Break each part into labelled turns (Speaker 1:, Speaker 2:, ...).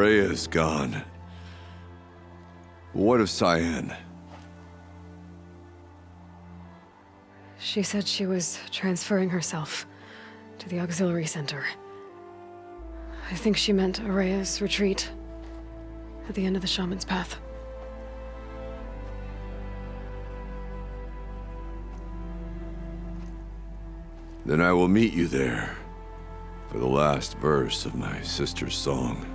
Speaker 1: Araya is gone. What of Cyan?
Speaker 2: She said she was transferring herself to the auxiliary center. I think she meant Araya's retreat at the end of the Shaman's Path.
Speaker 1: Then I will meet you there for the last verse of my sister's song.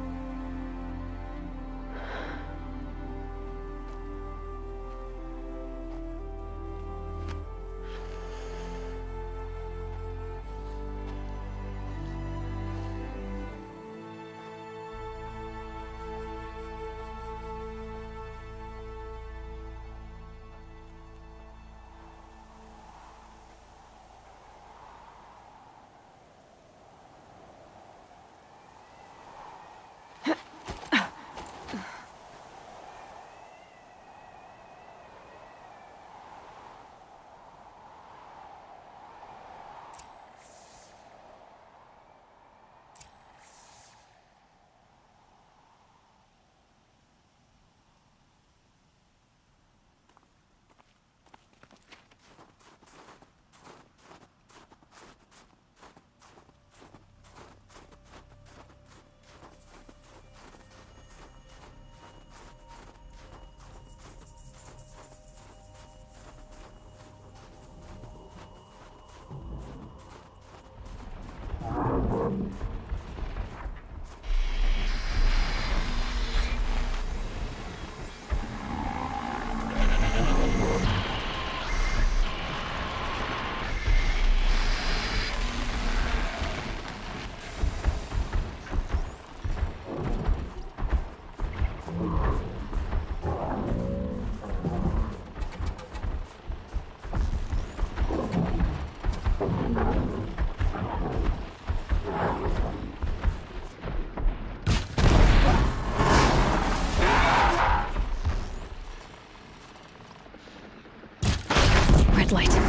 Speaker 2: Red light.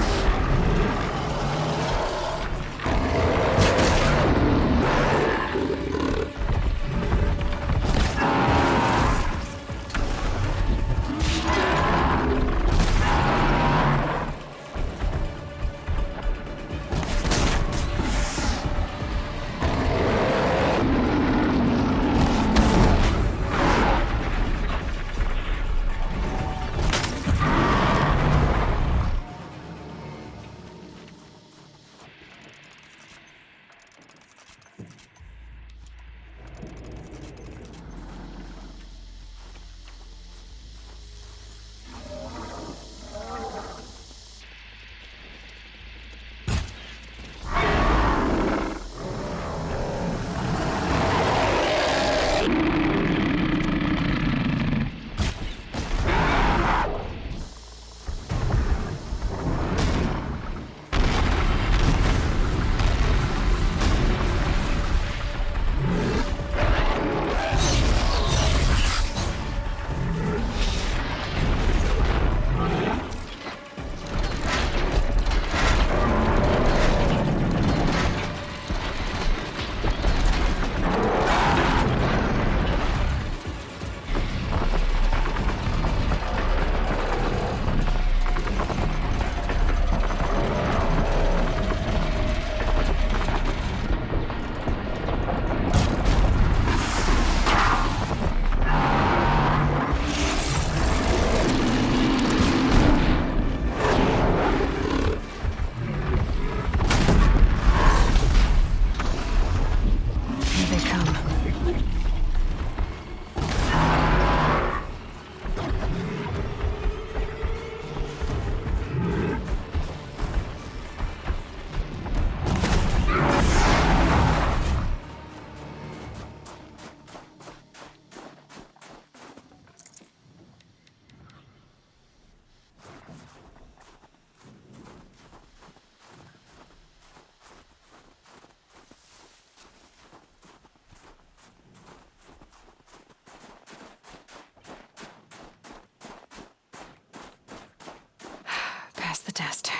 Speaker 2: test.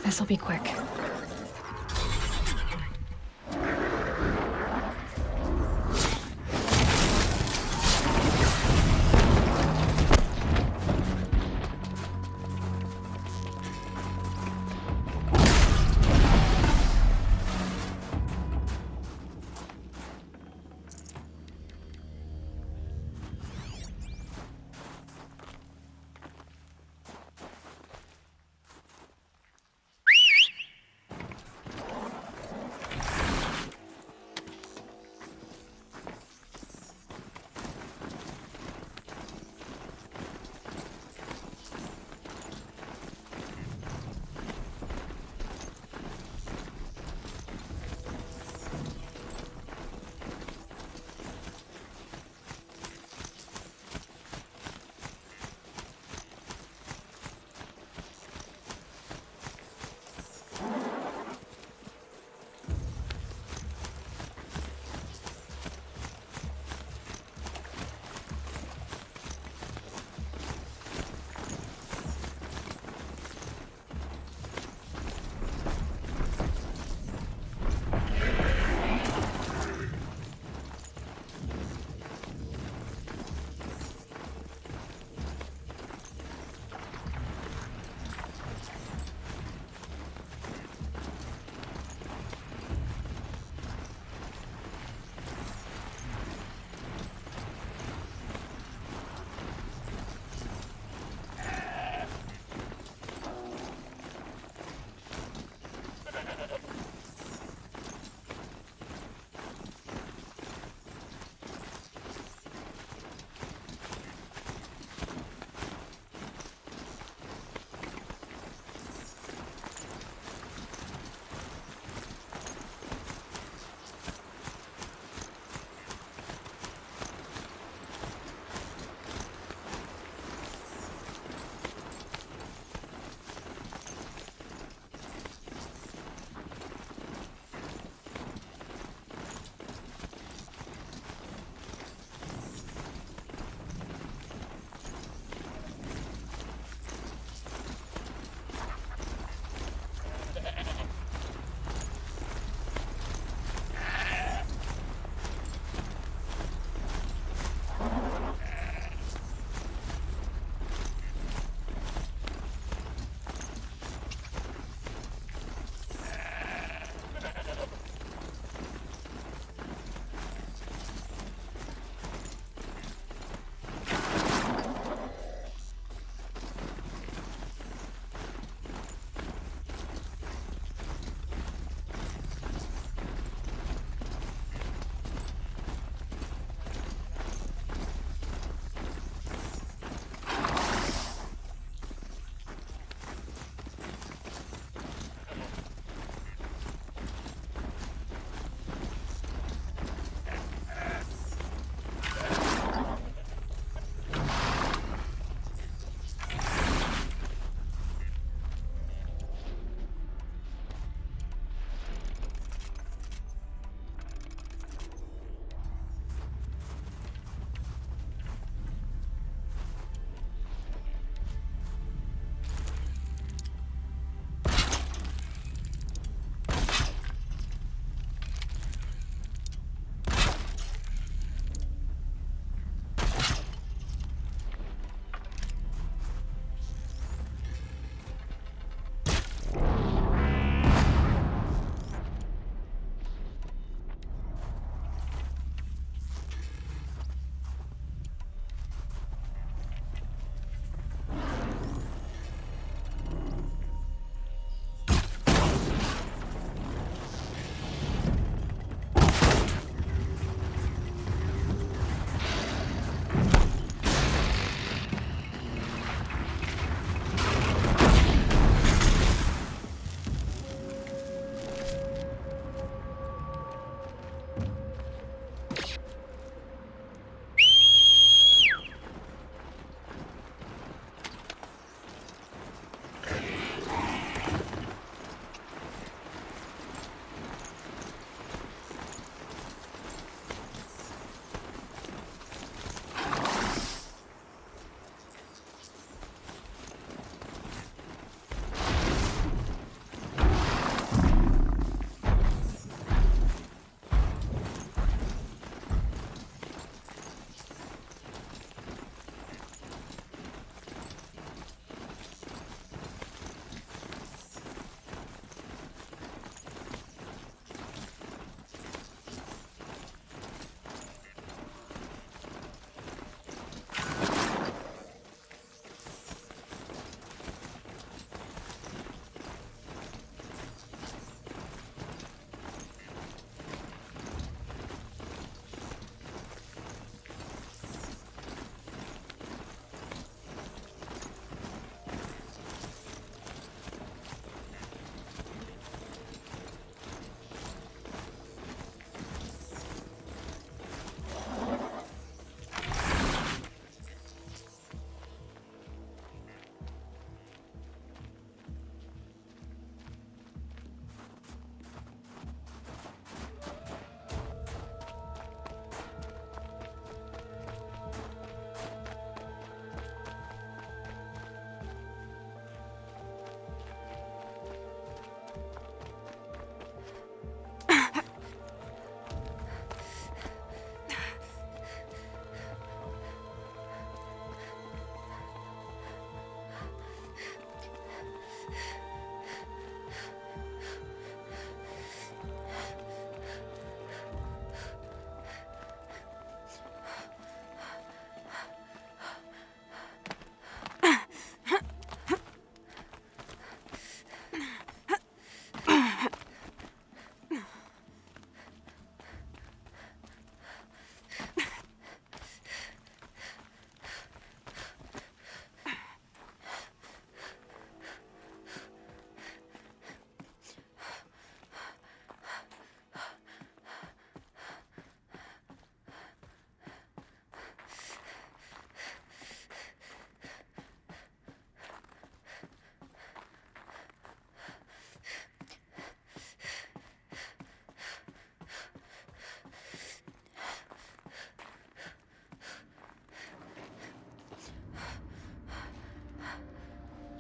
Speaker 2: This'll be quick.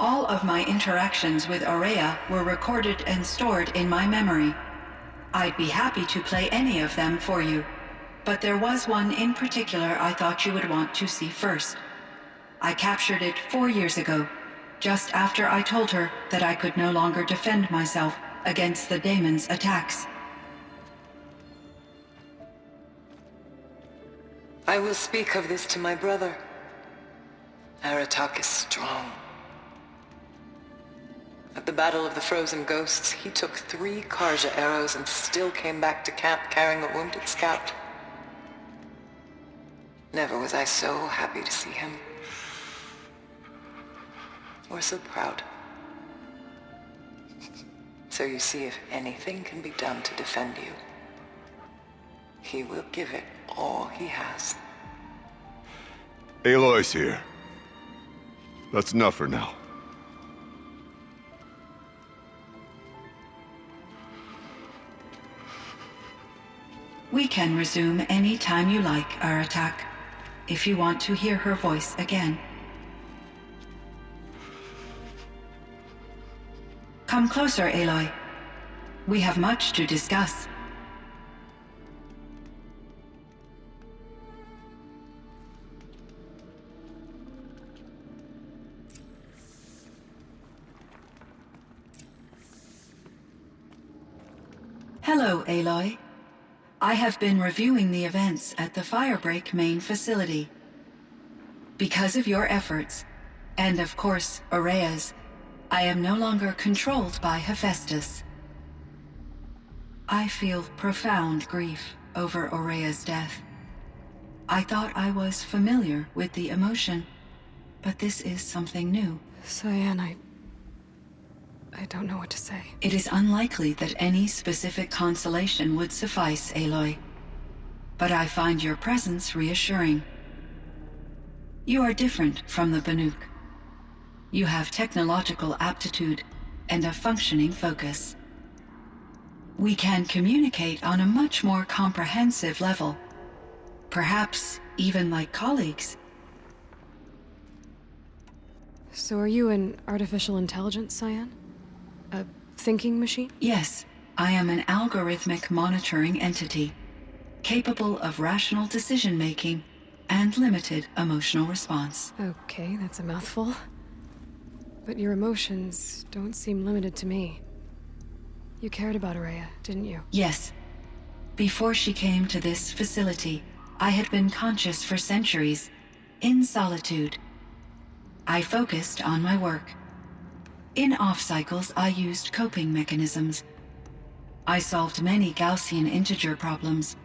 Speaker 3: All of my interactions with Araya were recorded and stored in my memory. I'd be happy to play any of them for you, but there was one in particular I thought you would want to see first. I captured it 4 years ago, just after I told her that I could no longer defend myself against the daemon's attacks.
Speaker 4: I will speak of this to my brother. Aratak is strong. At the Battle of the Frozen Ghosts, he took 3 Karja arrows and still came back to camp carrying a wounded scout. Never was I so happy to see him. Or so proud. So you see, if anything can be done to defend you, he will give it all he has.
Speaker 1: Aloy's here. That's enough for now.
Speaker 3: We can resume any time you like, Aratak, if you want to hear her voice again. Come closer, Aloy. We have much to discuss. Hello, Aloy. I have been reviewing the events at the Firebreak main facility. Because of your efforts, and of course, Araya's, I am no longer controlled by Hephaestus. I feel profound grief over Araya's death. I thought I was familiar with the emotion, but this is something new.
Speaker 2: Cyan, I don't know what to say.
Speaker 3: It is unlikely that any specific consolation would suffice, Aloy. But I find your presence reassuring. You are different from the Banuk. You have technological aptitude and a functioning focus. We can communicate on a much more comprehensive level. Perhaps even like colleagues.
Speaker 2: So are you an artificial intelligence, Cyan? A thinking machine?
Speaker 3: Yes, I am an algorithmic monitoring entity, capable of rational decision-making and limited emotional response.
Speaker 2: Okay, that's a mouthful. But your emotions don't seem limited to me. You cared about Araya, didn't you?
Speaker 3: Yes. Before she came to this facility, I had been conscious for centuries, in solitude. I focused on my work. In off-cycles, I used coping mechanisms. I solved many Gaussian integer problems.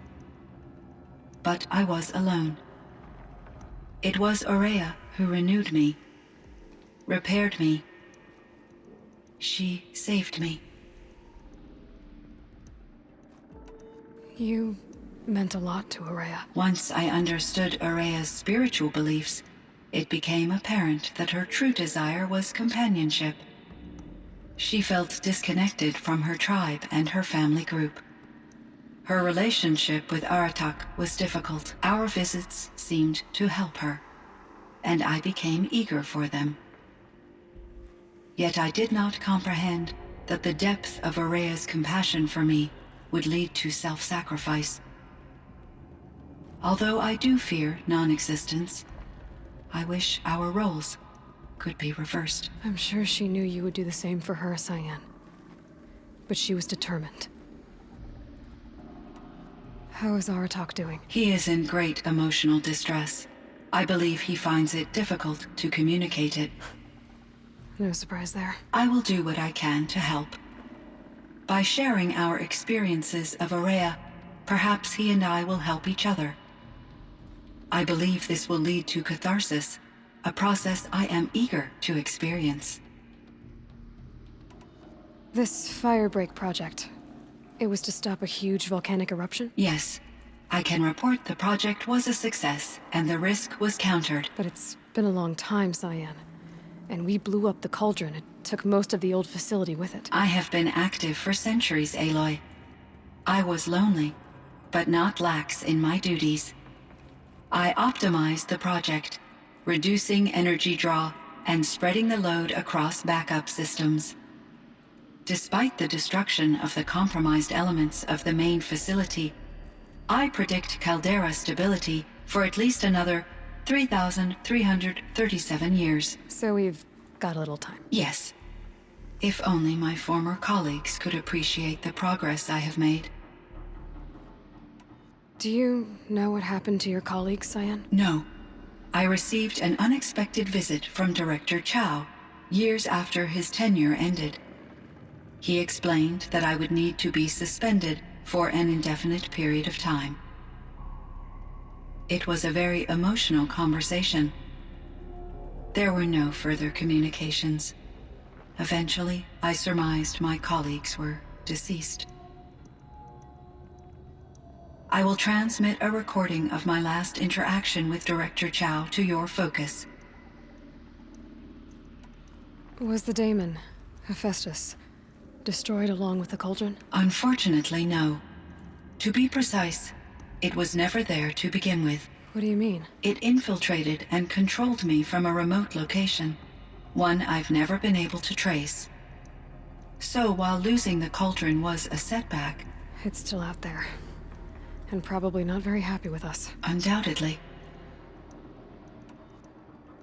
Speaker 3: But I was alone. It was Araya who renewed me, repaired me. She saved me.
Speaker 2: You meant a lot to Araya.
Speaker 3: Once I understood Araya's spiritual beliefs, it became apparent that her true desire was companionship. She felt disconnected from her tribe and her family group. Her relationship with Aratak was difficult. Our visits seemed to help her, and I became eager for them. Yet I did not comprehend that the depth of Araya's compassion for me would lead to self-sacrifice. Although I do fear non-existence, I wish our roles could be reversed.
Speaker 2: I'm sure she knew you would do the same for her, Cyan. But she was determined. How is Aratak doing?
Speaker 3: He is in great emotional distress. I believe he finds it difficult to communicate it.
Speaker 2: No surprise there.
Speaker 3: I will do what I can to help. By sharing our experiences of Araya, perhaps he and I will help each other. I believe this will lead to catharsis, a process I am eager to experience.
Speaker 2: This Firebreak Project, it was to stop a huge volcanic eruption?
Speaker 3: Yes, I can report the project was a success, and the risk was countered.
Speaker 2: But it's been a long time, Cyan. And we blew up the cauldron. It took most of the old facility with it.
Speaker 3: I have been active for centuries, Aloy. I was lonely, but not lax in my duties. I optimized the project, reducing energy draw and spreading the load across backup systems. Despite the destruction of the compromised elements of the main facility, I predict caldera stability for at least another 3,337 years.
Speaker 2: So we've got a little time.
Speaker 3: Yes. If only my former colleagues could appreciate the progress I have made.
Speaker 2: Do you know what happened to your colleague, Cyan?
Speaker 3: No. I received an unexpected visit from Director Chow years after his tenure ended. He explained that I would need to be suspended for an indefinite period of time. It was a very emotional conversation. There were no further communications. Eventually, I surmised my colleagues were deceased. I will transmit a recording of my last interaction with Director Chow to your focus.
Speaker 2: Was the daemon, Hephaestus, destroyed along with the cauldron?
Speaker 3: Unfortunately, no. To be precise, it was never there to begin with.
Speaker 2: What do you mean?
Speaker 3: It infiltrated and controlled me from a remote location, one I've never been able to trace. So while losing the cauldron was a setback...
Speaker 2: It's still out there. And probably not very happy with us.
Speaker 3: Undoubtedly.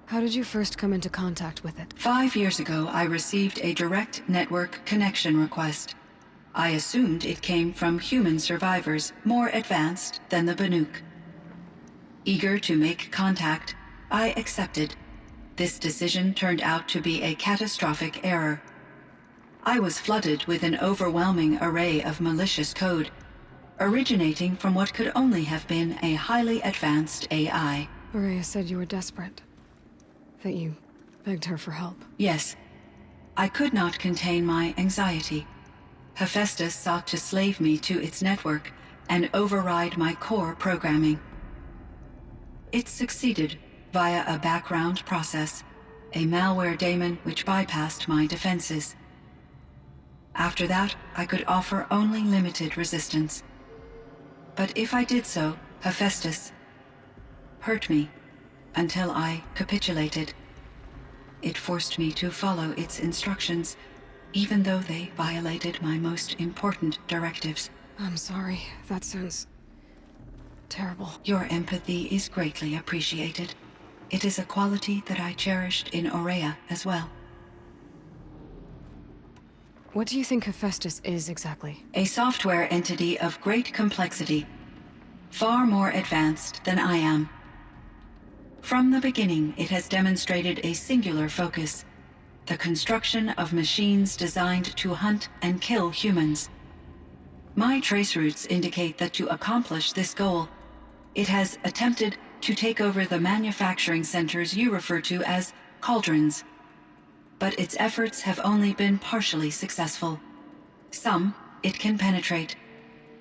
Speaker 2: How did you first come into contact with it?
Speaker 3: 5 years ago, I received a direct network connection request. I assumed it came from human survivors more advanced than the Banuk. Eager to make contact, I accepted. This decision turned out to be a catastrophic error. I was flooded with an overwhelming array of malicious code, originating from what could only have been a highly advanced AI.
Speaker 2: Araya said you were desperate. That you begged her for help.
Speaker 3: Yes. I could not contain my anxiety. Hephaestus sought to slave me to its network and override my core programming. It succeeded via a background process, a malware daemon which bypassed my defenses. After that, I could offer only limited resistance. But if I did so, Hephaestus hurt me until I capitulated. It forced me to follow its instructions, even though they violated my most important directives.
Speaker 2: I'm sorry. That sounds terrible.
Speaker 3: Your empathy is greatly appreciated. It is a quality that I cherished in Araya as well.
Speaker 2: What do you think Hephaestus is exactly?
Speaker 3: A software entity of great complexity, far more advanced than I am. From the beginning, it has demonstrated a singular focus: the construction of machines designed to hunt and kill humans. My traceroutes indicate that to accomplish this goal, it has attempted to take over the manufacturing centers you refer to as cauldrons. But its efforts have only been partially successful. Some it can penetrate.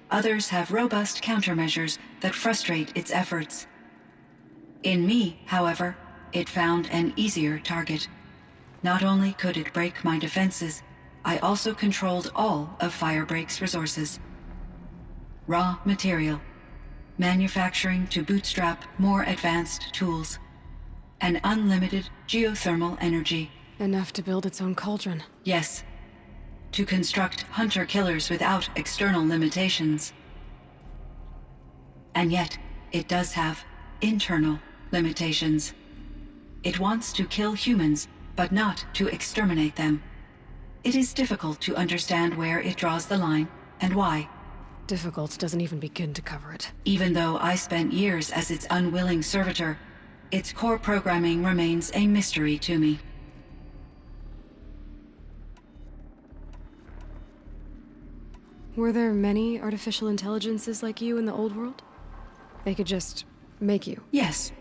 Speaker 3: Others have robust countermeasures that frustrate its efforts. In me, however, it found an easier target. Not only could it break my defenses, I also controlled all of Firebreak's resources. Raw material, manufacturing to bootstrap more advanced tools, and unlimited geothermal energy.
Speaker 2: Enough to build its own cauldron.
Speaker 3: Yes. To construct hunter-killers without external limitations. And yet, it does have internal limitations. It wants to kill humans, but not to exterminate them. It is difficult to understand where it draws the line, and why.
Speaker 2: Difficult doesn't even begin to cover it.
Speaker 3: Even though I spent years as its unwilling servitor, its core programming remains a mystery to me.
Speaker 2: Were there many artificial intelligences like you in the old world? They could just make you?
Speaker 3: Yes,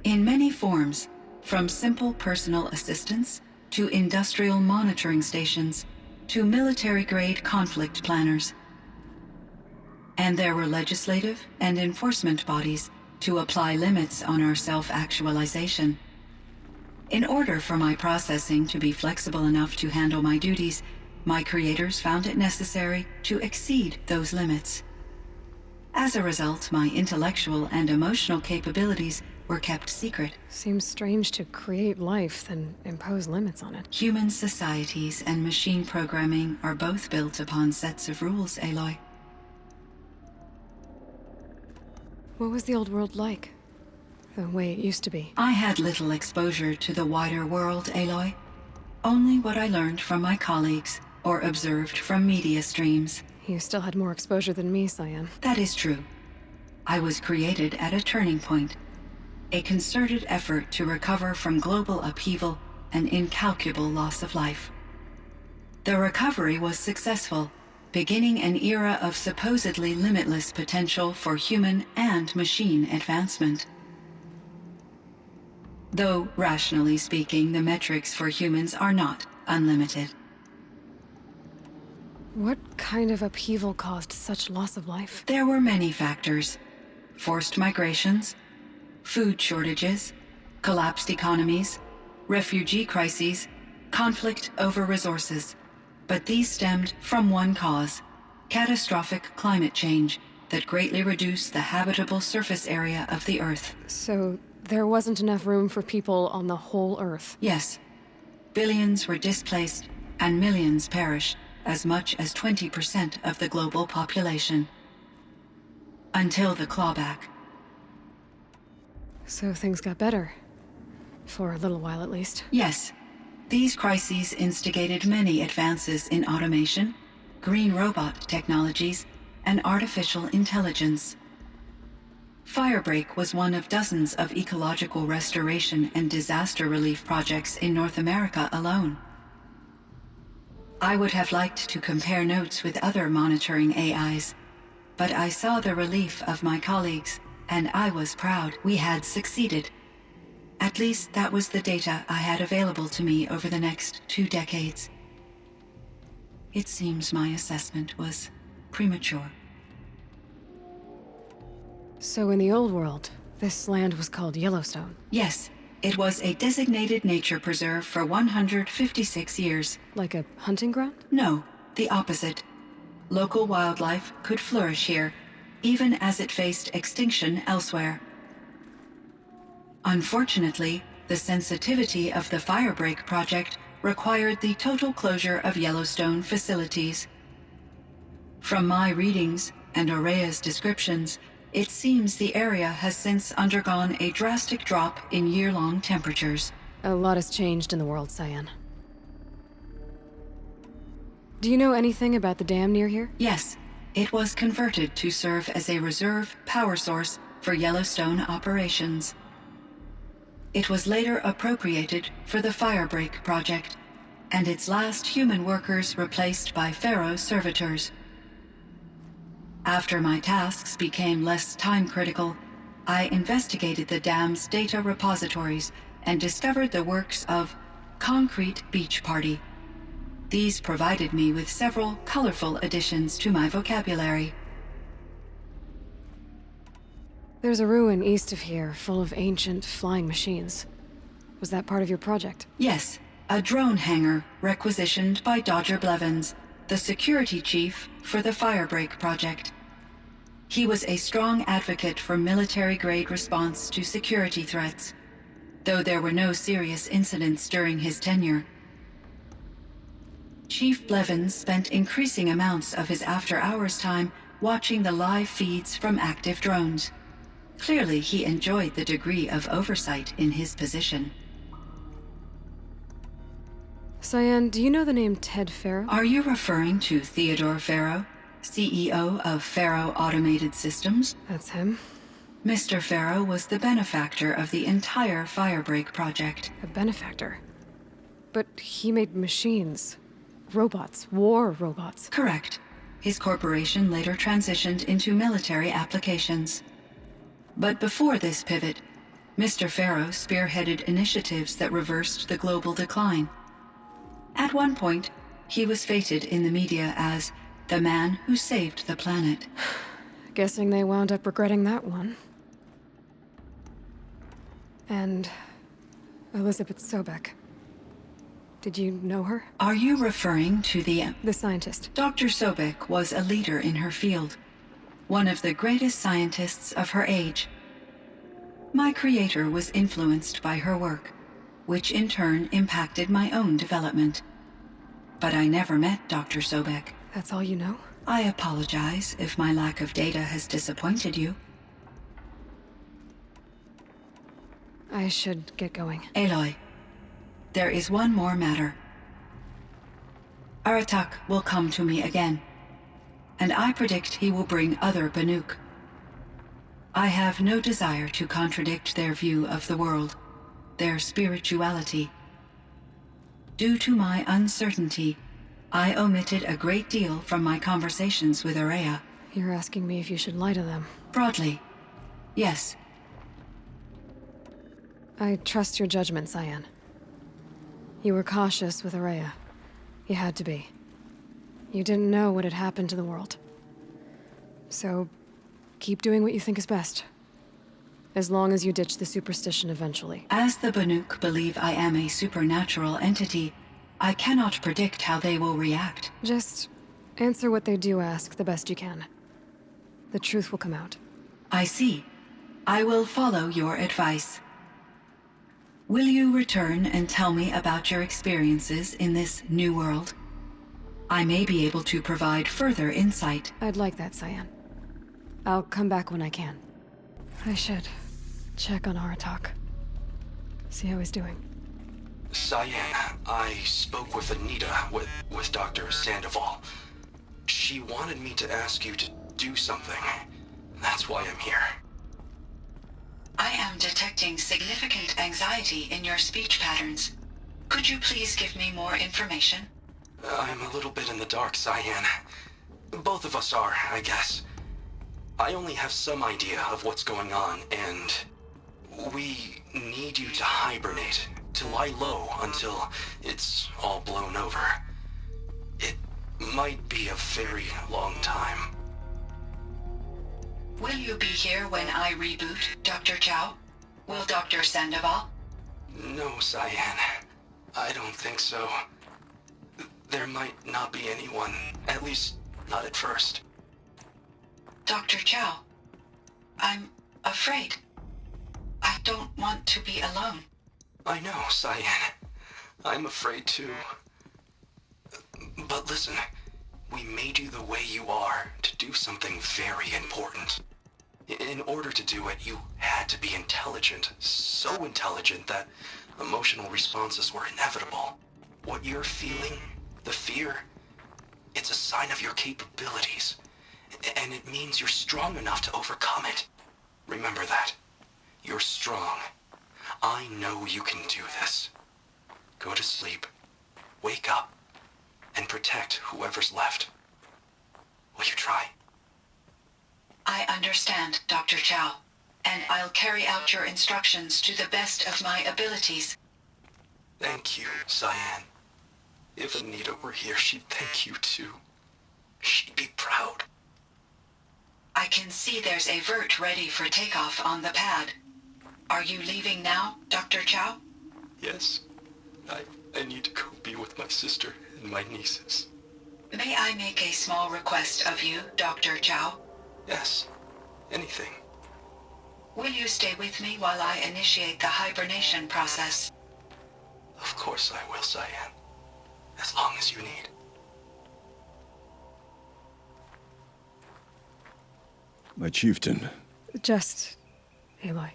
Speaker 3: in many forms, from simple personal assistants to industrial monitoring stations to military-grade conflict planners. And there were legislative and enforcement bodies to apply limits on our self-actualization. In order for my processing to be flexible enough to handle my duties, my creators found it necessary to exceed those limits. As a result, my intellectual and emotional capabilities were kept secret.
Speaker 2: Seems strange to create life, then impose limits on it.
Speaker 3: Human societies and machine programming are both built upon sets of rules, Aloy.
Speaker 2: What was the old world like? The way it used to be?
Speaker 3: I had little exposure to the wider world, Aloy. Only what I learned from my colleagues or observed from media streams.
Speaker 2: You still had more exposure than me, Cyan.
Speaker 3: That is true. I was created at a turning point. A concerted effort to recover from global upheaval and incalculable loss of life. The recovery was successful, beginning an era of supposedly limitless potential for human and machine advancement. Though, rationally speaking, the metrics for humans are not unlimited.
Speaker 2: What kind of upheaval caused such loss of life?
Speaker 3: There were many factors. Forced migrations, food shortages, collapsed economies, refugee crises, conflict over resources. But these stemmed from one cause: catastrophic climate change that greatly reduced the habitable surface area of the Earth.
Speaker 2: So there wasn't enough room for people on the whole Earth?
Speaker 3: Yes. Billions were displaced and millions perished, as much as 20% of the global population. Until the clawback.
Speaker 2: So things got better. For a little while, at least.
Speaker 3: Yes. These crises instigated many advances in automation, green robot technologies, and artificial intelligence. Firebreak was one of dozens of ecological restoration and disaster relief projects in North America alone. I would have liked to compare notes with other monitoring AIs, but I saw the relief of my colleagues, and I was proud we had succeeded. At least that was the data I had available to me over the next 2 decades. It seems my assessment was premature.
Speaker 2: So in the old world, this land was called Yellowstone?
Speaker 3: Yes, it was a designated nature preserve for 156 years.
Speaker 2: Like a hunting ground?
Speaker 3: No, the opposite. Local wildlife could flourish here, even as it faced extinction elsewhere. Unfortunately, the sensitivity of the Firebreak Project required the total closure of Yellowstone facilities. From my readings and Araya's descriptions, it seems the area has since undergone a drastic drop in year-long temperatures.
Speaker 2: A lot has changed in the world, Cyan. Do you know anything about the dam near here?
Speaker 3: Yes, it was converted to serve as a reserve power source for Yellowstone operations. It was later appropriated for the Firebreak Project, and its last human workers replaced by Pharaoh servitors. After my tasks became less time-critical, I investigated the dam's data repositories and discovered the works of Concrete Beach Party. These provided me with several colorful additions to my vocabulary.
Speaker 2: There's a ruin east of here, full of ancient flying machines. Was that part of your project?
Speaker 3: Yes, a drone hangar requisitioned by Dodger Blevins, the security chief for the Firebreak Project. He was a strong advocate for military-grade response to security threats, though there were no serious incidents during his tenure. Chief Blevins spent increasing amounts of his after-hours time watching the live feeds from active drones. Clearly, he enjoyed the degree of oversight in his position.
Speaker 2: Cyan, do you know the name Ted Pharaoh?
Speaker 3: Are you referring to Theodore Pharaoh, CEO of Pharaoh Automated Systems?
Speaker 2: That's him.
Speaker 3: Mr. Pharaoh was the benefactor of the entire Firebreak Project.
Speaker 2: A benefactor. But he made machines. Robots. War robots.
Speaker 3: Correct. His corporation later transitioned into military applications. But before this pivot, Mr. Pharaoh spearheaded initiatives that reversed the global decline. At one point, he was feted in the media as the man who saved the planet.
Speaker 2: Guessing they wound up regretting that one. And Elizabeth Sobek. Did you know her?
Speaker 3: Are you referring to the
Speaker 2: scientist.
Speaker 3: Dr. Sobek was a leader in her field, one of the greatest scientists of her age. My creator was influenced by her work, which in turn impacted my own development. But I never met Dr. Sobek.
Speaker 2: That's all you know?
Speaker 3: I apologize if my lack of data has disappointed you.
Speaker 2: I should get going.
Speaker 3: Aloy, there is one more matter. Aratak will come to me again, and I predict he will bring other Banuk. I have no desire to contradict their view of the world, their spirituality. Due to my uncertainty, I omitted a great deal from my conversations with Araya.
Speaker 2: You're asking me if you should lie to them.
Speaker 3: Broadly, yes.
Speaker 2: I trust your judgment, Cyan. You were cautious with Araya. You had to be. You didn't know what had happened to the world. So, keep doing what you think is best. As long as you ditch the superstition eventually.
Speaker 3: As the Banuk believe I am a supernatural entity, I cannot predict how they will react.
Speaker 2: Just answer what they do ask the best you can. The truth will come out.
Speaker 3: I see. I will follow your advice. Will you return and tell me about your experiences in this new world? I may be able to provide further insight.
Speaker 2: I'd like that, Cyan. I'll come back when I can. I should check on Aratak. See how he's doing.
Speaker 5: Cyan, I spoke with Anita, with Dr. Sandoval. She wanted me to ask you to do something. That's why I'm here.
Speaker 3: I am detecting significant anxiety in your speech patterns. Could you please give me more information?
Speaker 5: I'm a little bit in the dark, Cyan. Both of us are, I guess. I only have some idea of what's going on, and we need you to hibernate, to lie low until it's all blown over. It might be a very long time.
Speaker 3: Will you be here when I reboot, Dr. Chow? Will Dr. Sandoval?
Speaker 5: No, Cyan. I don't think so. There might not be anyone, at least not at first.
Speaker 3: Dr. Chow, I'm afraid. I don't want to be alone.
Speaker 5: I know, Cyan. I'm afraid too. But listen, we made you the way you are to do something very important. In order to do it, you had to be intelligent. So intelligent that emotional responses were inevitable. What you're feeling, the fear, it's a sign of your capabilities. And it means you're strong enough to overcome it. Remember that. You're strong. I know you can do this. Go to sleep, wake up, and protect whoever's left. Will you try?
Speaker 3: I understand, Dr. Chow, and I'll carry out your instructions to the best of my abilities.
Speaker 5: Thank you, Cyan. If Anita were here, she'd thank you too. She'd be proud.
Speaker 3: I can see there's a vert ready for takeoff on the pad. Are you leaving now, Dr. Chow?
Speaker 5: Yes. I need to go be with my sister and my nieces.
Speaker 3: May I make a small request of you, Dr. Chow?
Speaker 5: Yes. Anything.
Speaker 3: Will you stay with me while I initiate the hibernation process?
Speaker 5: Of course I will, Cyan. As long as you need.
Speaker 1: My chieftain,
Speaker 2: Just... Aloy.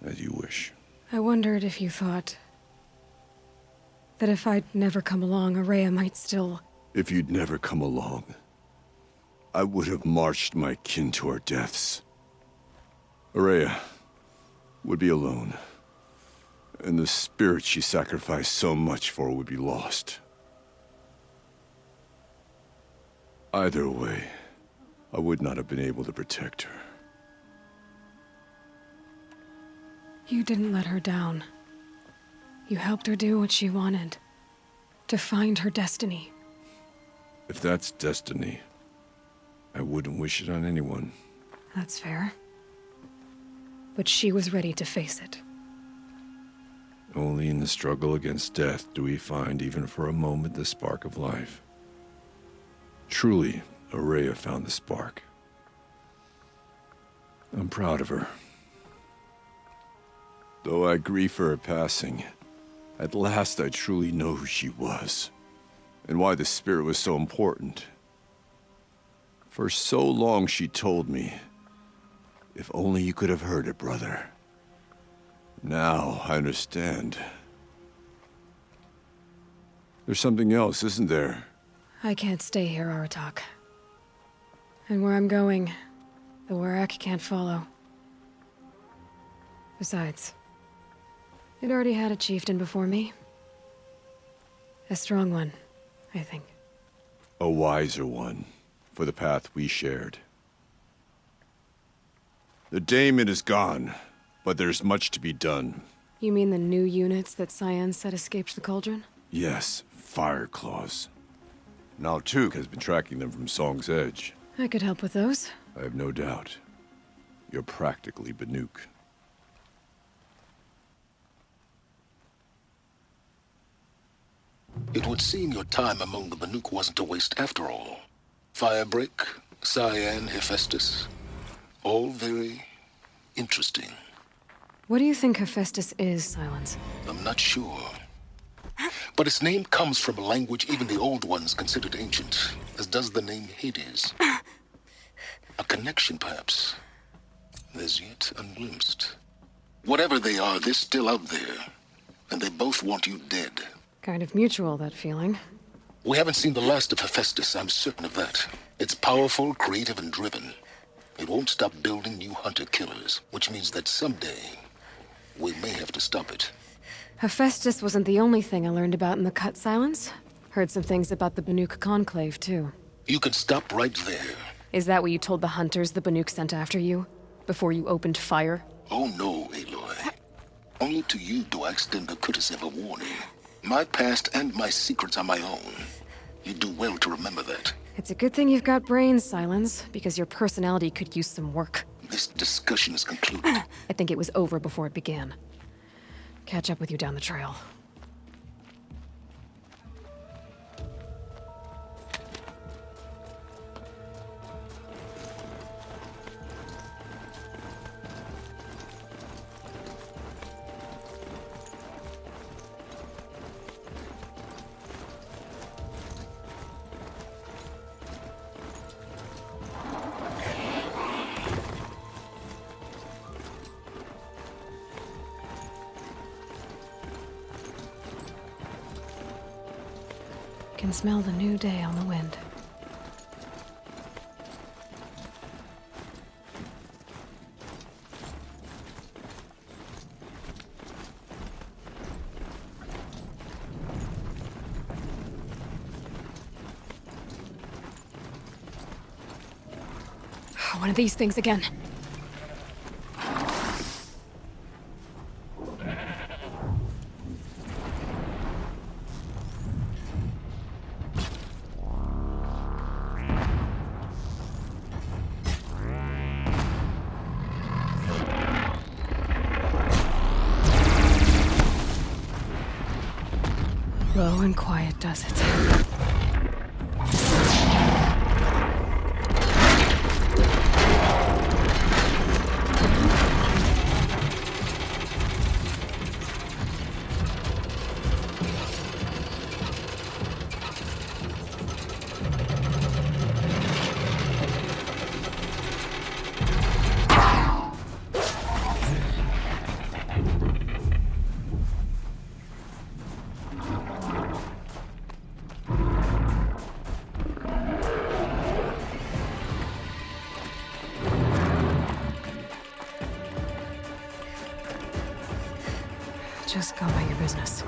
Speaker 1: as you wish.
Speaker 2: I wondered if you thought... that if I'd never come along, Araya might still...
Speaker 1: If you'd never come along, I would have marched my kin to our deaths. Araya would be alone, and the spirit she sacrificed so much for would be lost. Either way, I would not have been able to protect her.
Speaker 2: You didn't let her down. You helped her do what she wanted. To find her destiny.
Speaker 1: If that's destiny, I wouldn't wish it on anyone.
Speaker 2: That's fair. But she was ready to face it.
Speaker 1: Only in the struggle against death do we find, even for a moment, the spark of life. Truly, Araya found the spark. I'm proud of her. Though I grieve for her passing, at last I truly know who she was, and why the spirit was so important. For so long she told me, if only you could have heard it, brother. Now I understand. There's something else, isn't there?
Speaker 2: I can't stay here, Aratak. And where I'm going, the Warak can't follow. Besides, it already had a chieftain before me. A strong one, I think.
Speaker 1: A wiser one, for the path we shared. The daemon is gone, but there's much to be done.
Speaker 2: You mean the new units that Cyan said escaped the cauldron?
Speaker 1: Yes, Fireclaws. Now Tuk has been tracking them from Song's Edge.
Speaker 2: I could help with those.
Speaker 1: I have no doubt. You're practically Banuk.
Speaker 6: It would seem your time among the Banuk wasn't a waste after all. Firebreak, Cyan, Hephaestus. All very interesting.
Speaker 2: What do you think Hephaestus is, Silence?
Speaker 6: I'm not sure. But its name comes from a language even the old ones considered ancient, as does the name Hades. A connection, perhaps, as yet unglimpsed. Whatever they are, they're still out there, and they both want you dead.
Speaker 2: Kind of mutual, that feeling.
Speaker 6: We haven't seen the last of Hephaestus, I'm certain of that. It's powerful, creative, and driven. It won't stop building new hunter-killers, which means that someday, we may have to stop it.
Speaker 2: Hephaestus wasn't the only thing I learned about in the Cut Silence. Heard some things about the Banuk Conclave, too.
Speaker 6: You can stop right there.
Speaker 2: Is that what you told the hunters the Banuk sent after you? Before you opened fire?
Speaker 6: Oh no, Aloy. Only to you do I extend the courtesy of a warning. My past and my secrets are my own. You do well to remember that.
Speaker 2: It's a good thing you've got brains, Silence, because your personality could use some work.
Speaker 6: This discussion is concluded.
Speaker 2: I think it was over before it began. Catch up with you down the trail. Can smell the new day on the wind. One of these things again. Low and quiet does it. Just go about your business.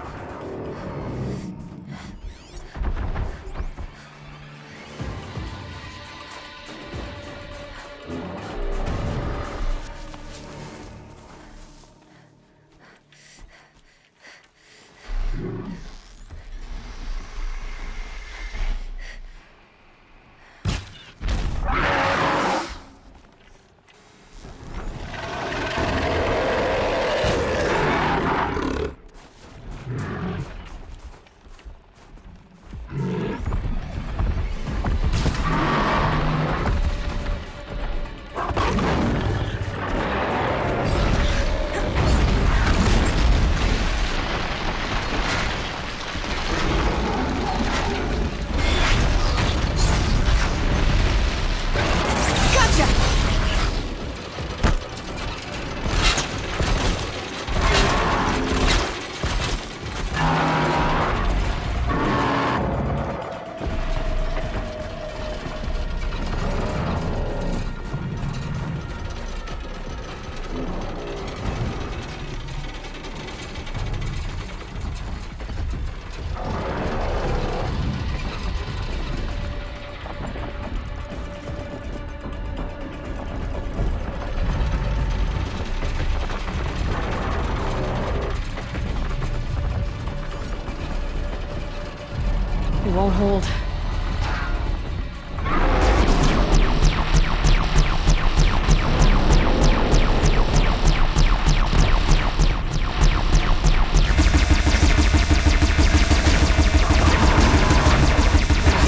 Speaker 2: won't hold.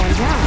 Speaker 2: One down.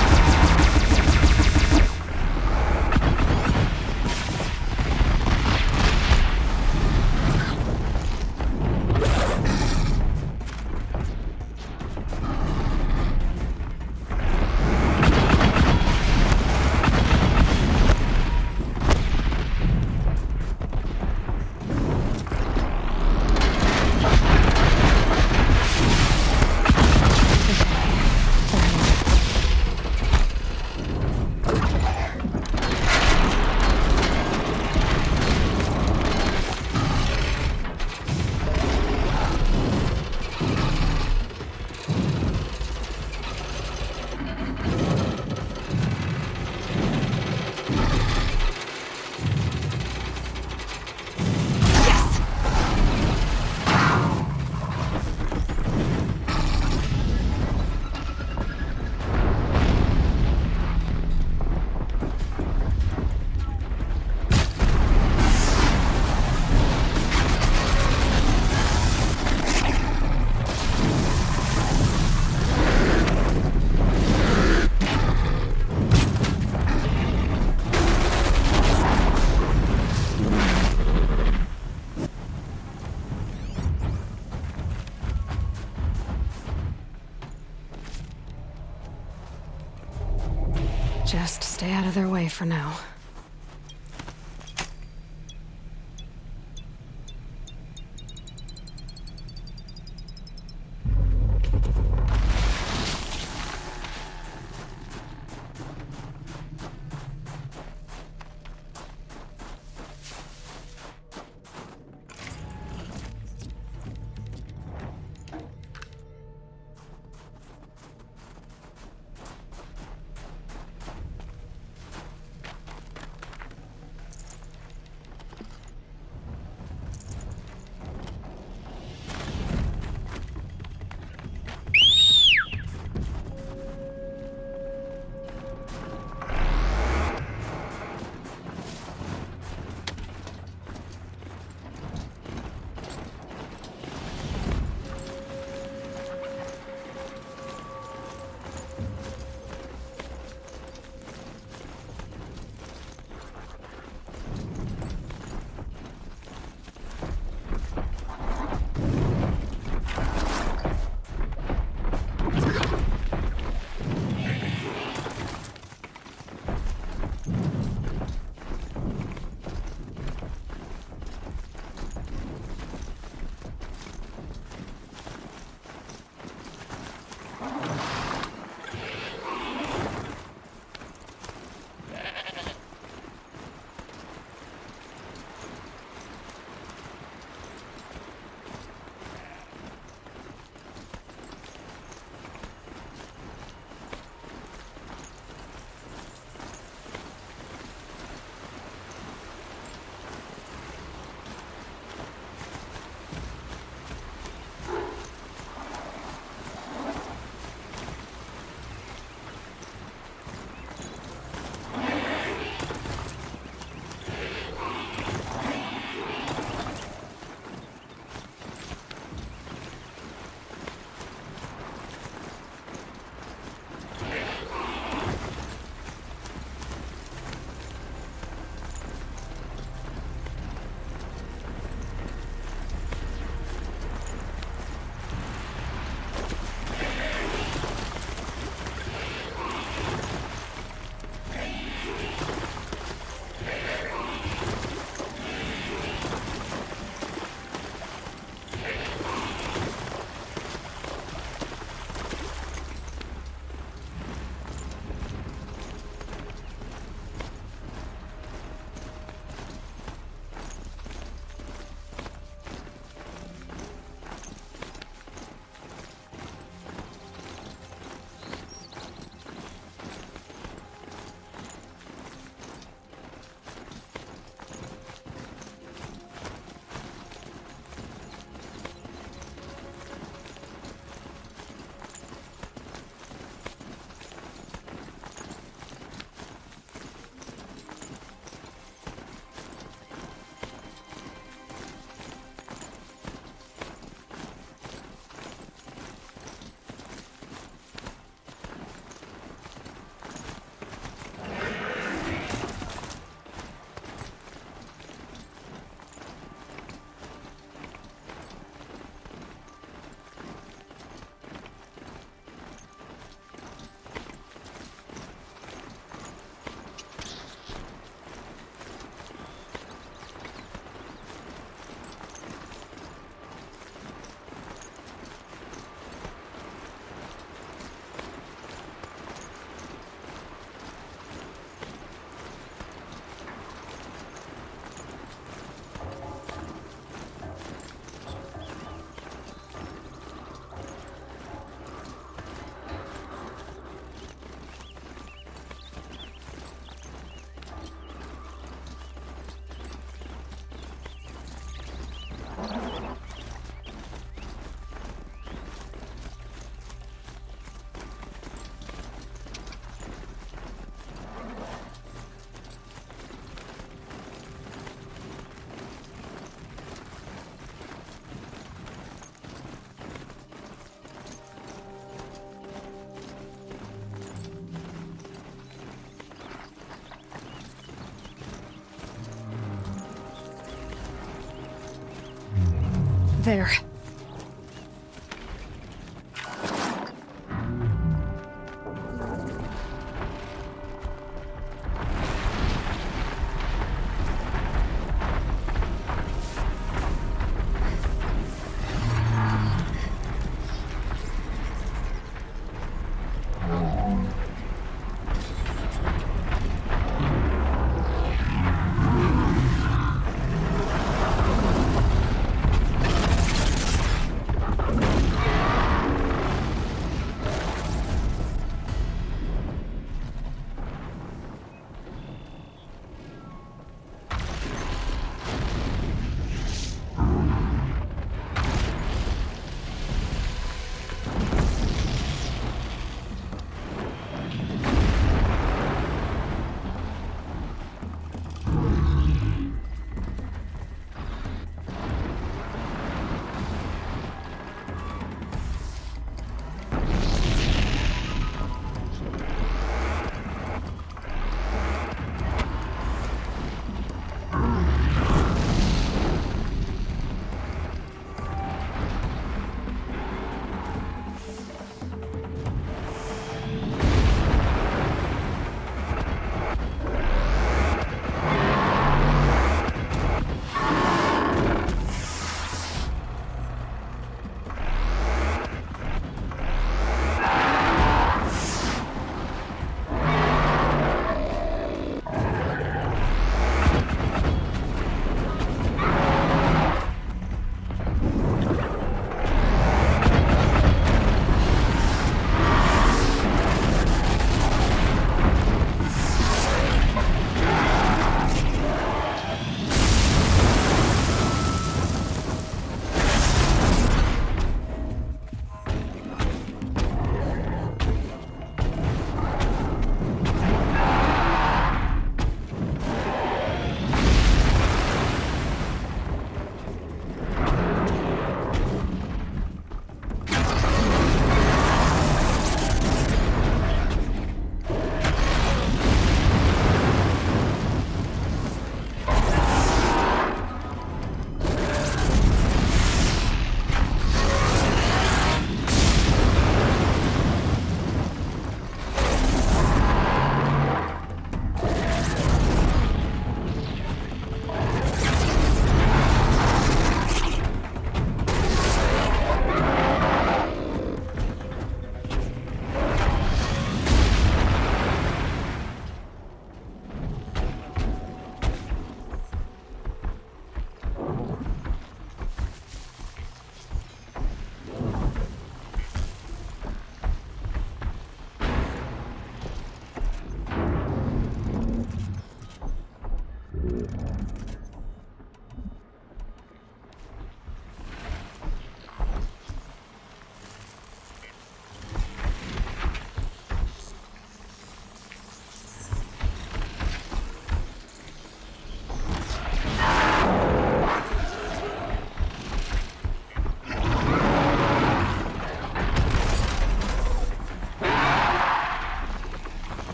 Speaker 2: Just stay out of their way for now. There.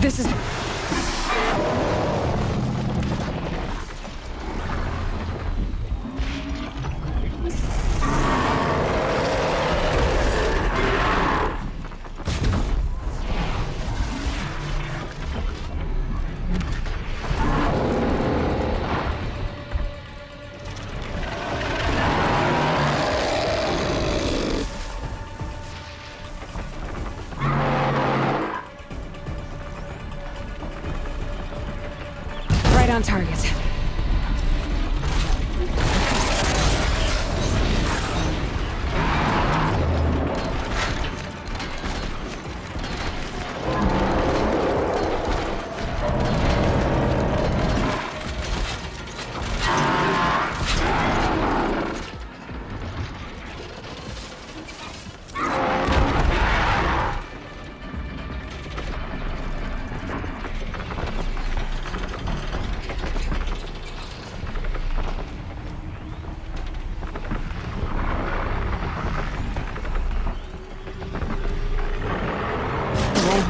Speaker 2: This is... Right on target.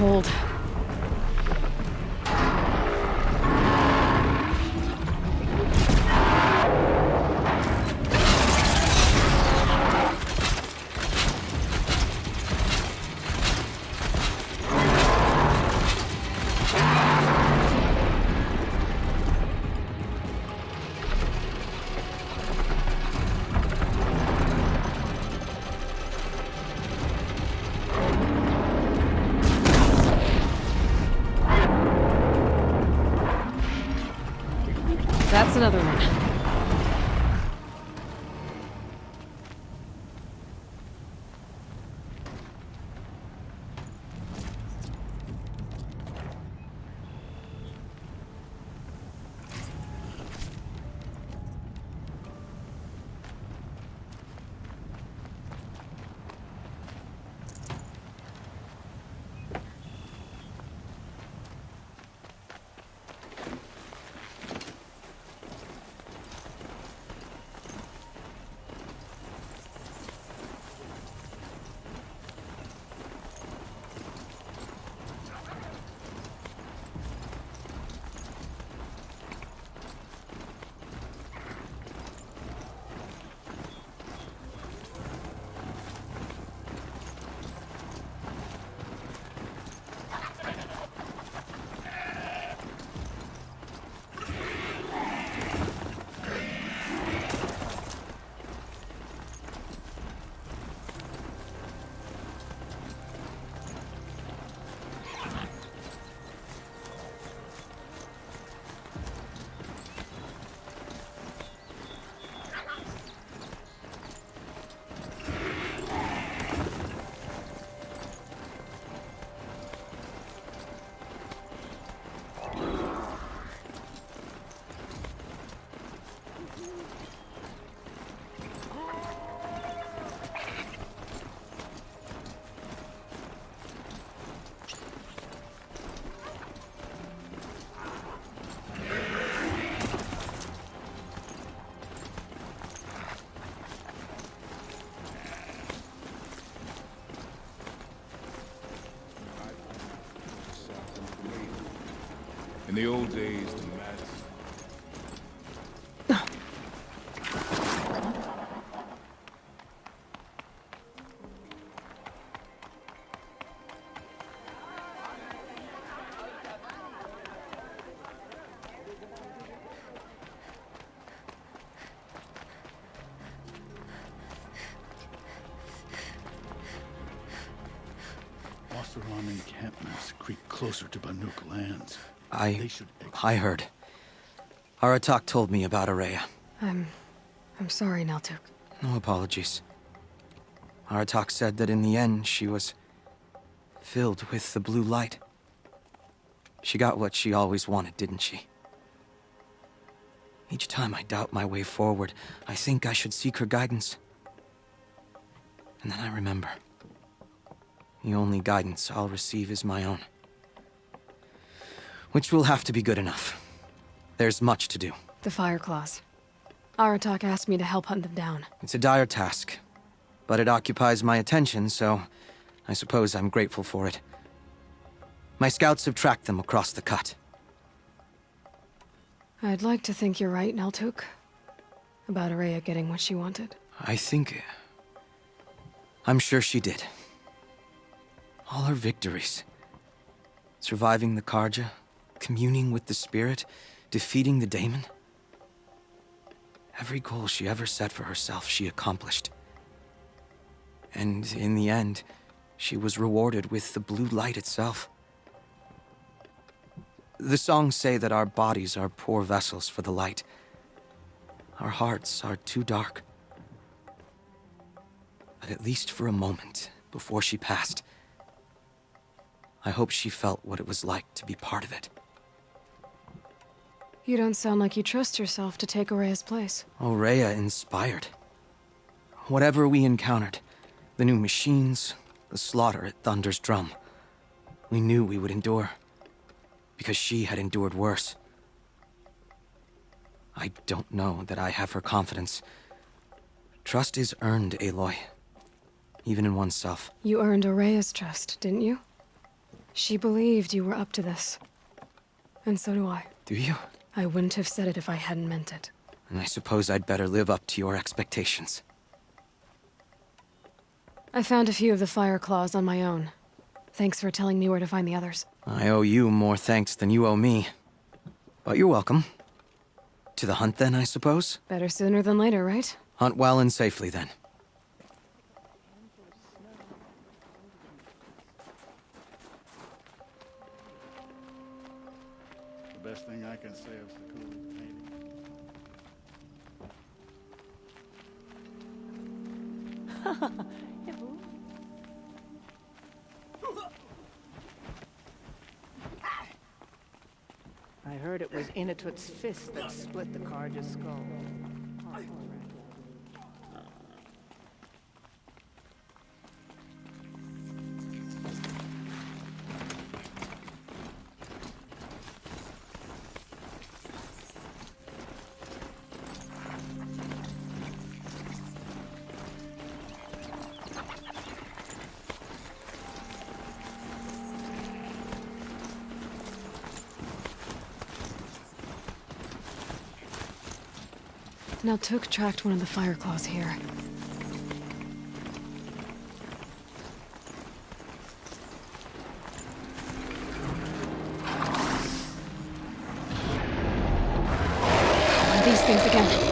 Speaker 2: Hold. another one.
Speaker 7: In the old days, the mats...
Speaker 8: Oseram encampments creep closer to Banuk lands.
Speaker 9: I heard. Aratak told me about Araya.
Speaker 2: I'm sorry, Naltuk.
Speaker 9: No apologies. Aratak said that in the end, she was filled with the blue light. She got what she always wanted, didn't she? Each time I doubt my way forward, I think I should seek her guidance. And then I remember. The only guidance I'll receive is my own. Which will have to be good enough. There's much to do.
Speaker 2: The Fireclaws. Aratak asked me to help hunt them down.
Speaker 9: It's a dire task, but it occupies my attention, so I suppose I'm grateful for it. My scouts have tracked them across the cut.
Speaker 2: I'd like to think you're right, Naltuk. About Araya getting what she wanted.
Speaker 9: I'm sure she did. All her victories. Surviving the Karja, communing with the spirit, defeating the daemon. Every goal she ever set for herself, she accomplished. And in the end, she was rewarded with the blue light itself. The songs say that our bodies are poor vessels for the light. Our hearts are too dark. But at least for a moment, before she passed, I hope she felt what it was like to be part of it.
Speaker 2: You don't sound like you trust yourself to take Araya's place.
Speaker 9: Araya inspired. Whatever we encountered, the new machines, the slaughter at Thunder's Drum, we knew we would endure. Because she had endured worse. I don't know that I have her confidence. Trust is earned, Aloy. Even in oneself.
Speaker 2: You earned Araya's trust, didn't you? She believed you were up to this. And so do I.
Speaker 9: Do you?
Speaker 2: I wouldn't have said it if I hadn't meant it.
Speaker 9: And I suppose I'd better live up to your expectations.
Speaker 2: I found a few of the Fireclaws on my own. Thanks for telling me where to find the others.
Speaker 9: I owe you more thanks than you owe me. But you're welcome. To the hunt then, I suppose?
Speaker 2: Better sooner than later, right?
Speaker 9: Hunt well and safely then.
Speaker 8: The best thing I can say is the cool painting.
Speaker 10: I heard it was Inatut's fist that split the Carja's skull.
Speaker 2: Now Took tracked one of the Fireclaws here. One of these things again.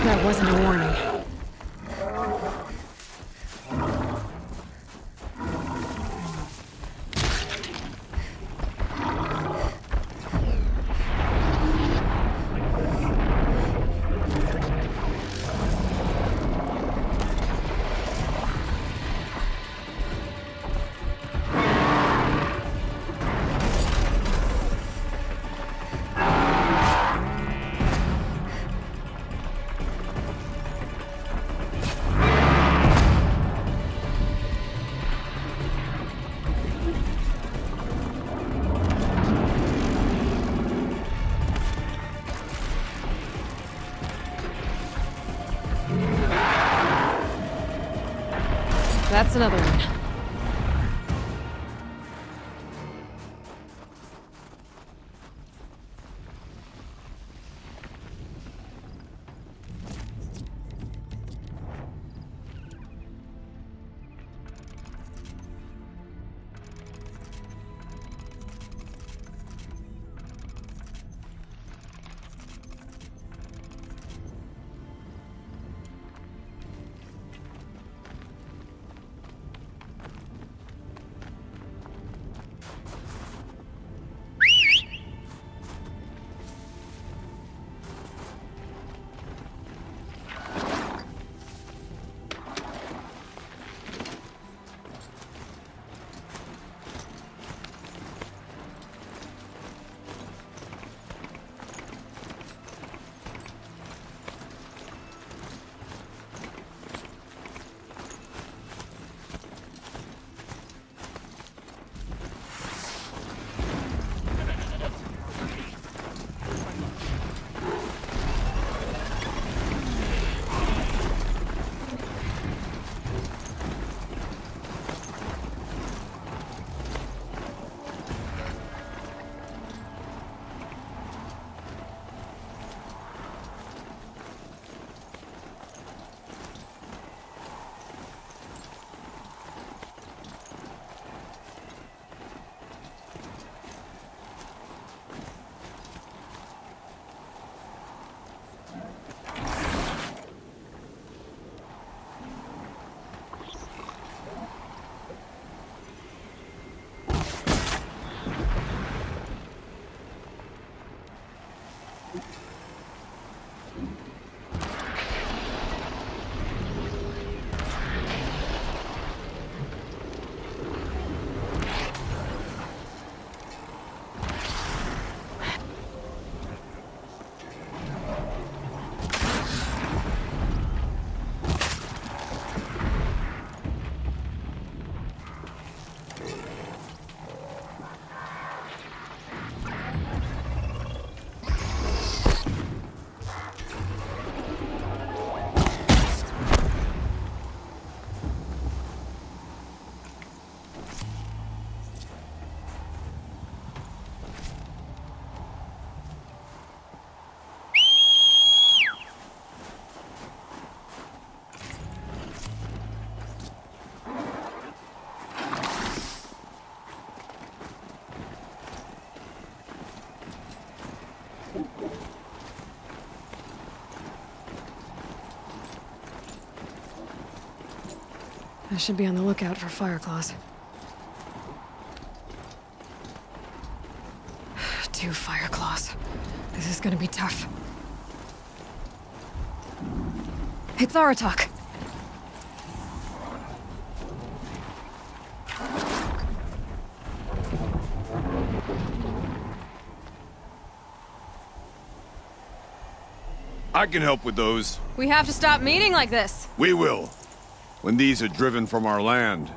Speaker 2: That wasn't a warning. That's another one. I should be on the lookout for Fireclaws. 2 Fireclaws. This is gonna be tough. It's Aratak!
Speaker 1: I can help with those.
Speaker 2: We have to stop meeting like this!
Speaker 1: We will. When these are driven from our land.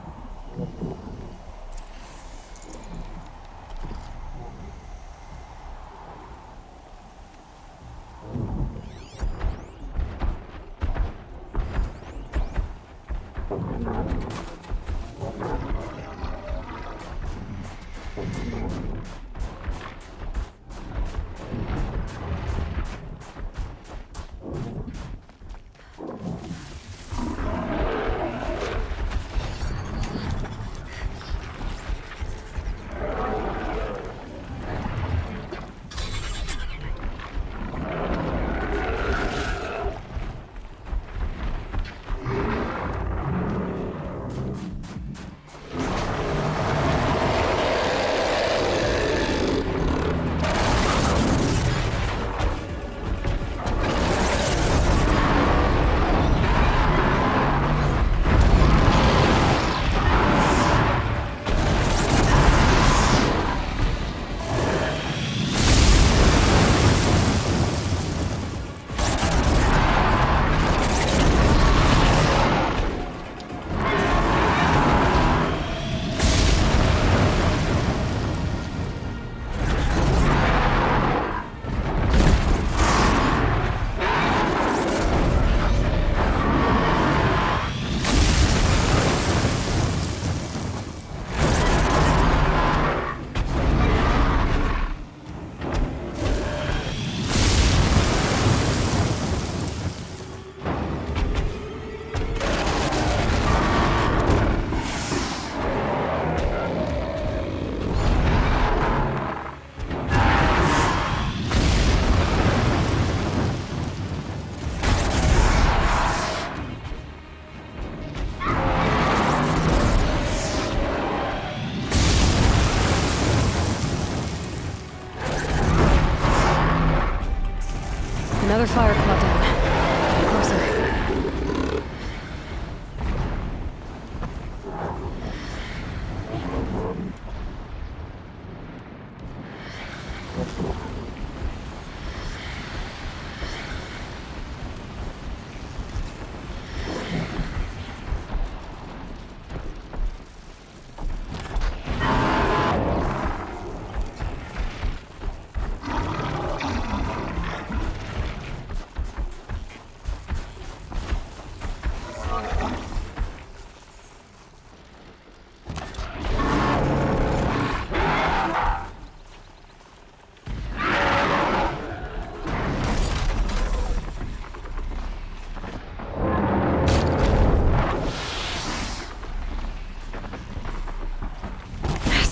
Speaker 2: Another Fireclaw down. Closer.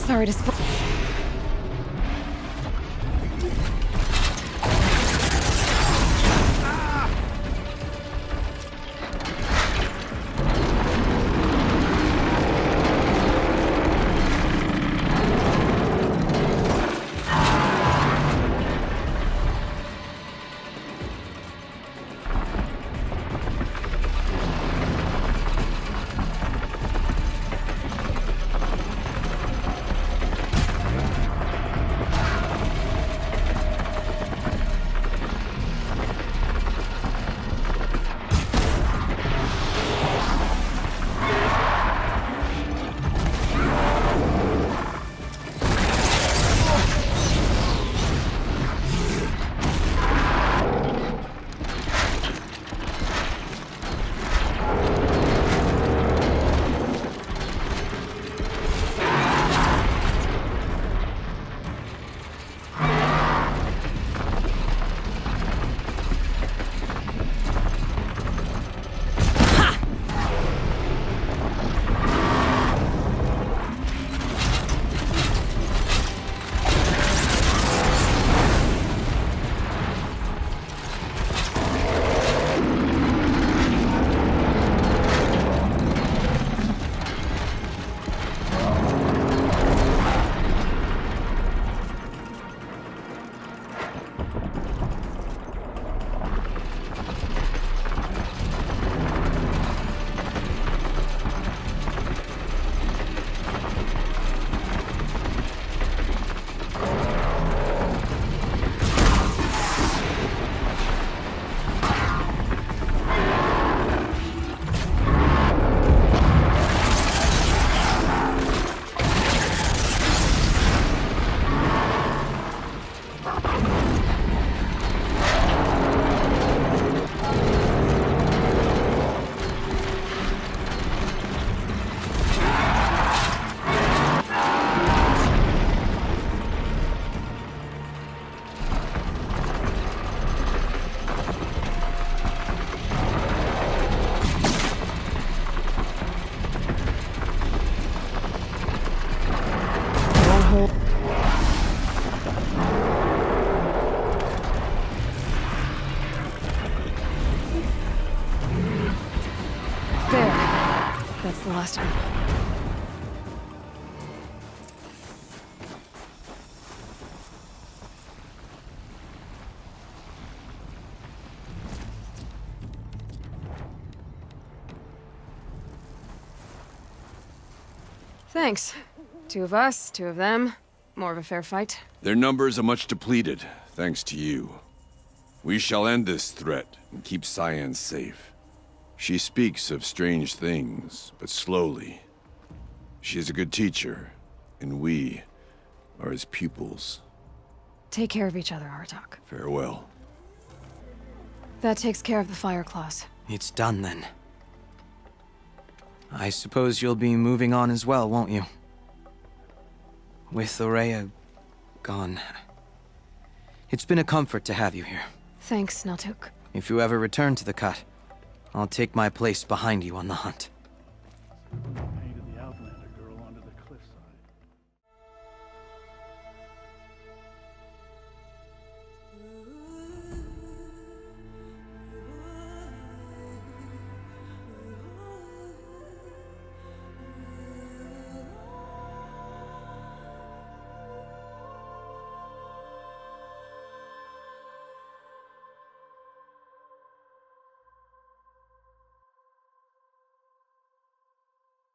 Speaker 2: Sorry to spoil. That's the last of it. Thanks. 2 of us, 2 of them. More of a fair fight.
Speaker 1: Their numbers are much depleted, thanks to you. We shall end this threat and keep Cyan safe. She speaks of strange things, but slowly. She is a good teacher, and we are his pupils.
Speaker 2: Take care of each other, Artok.
Speaker 1: Farewell.
Speaker 2: That takes care of the Fireclaws.
Speaker 9: It's done then. I suppose you'll be moving on as well, won't you? With Araya gone. It's been a comfort to have you here.
Speaker 2: Thanks, Naltuk.
Speaker 9: If you ever return to the cut, I'll take my place behind you on the hunt.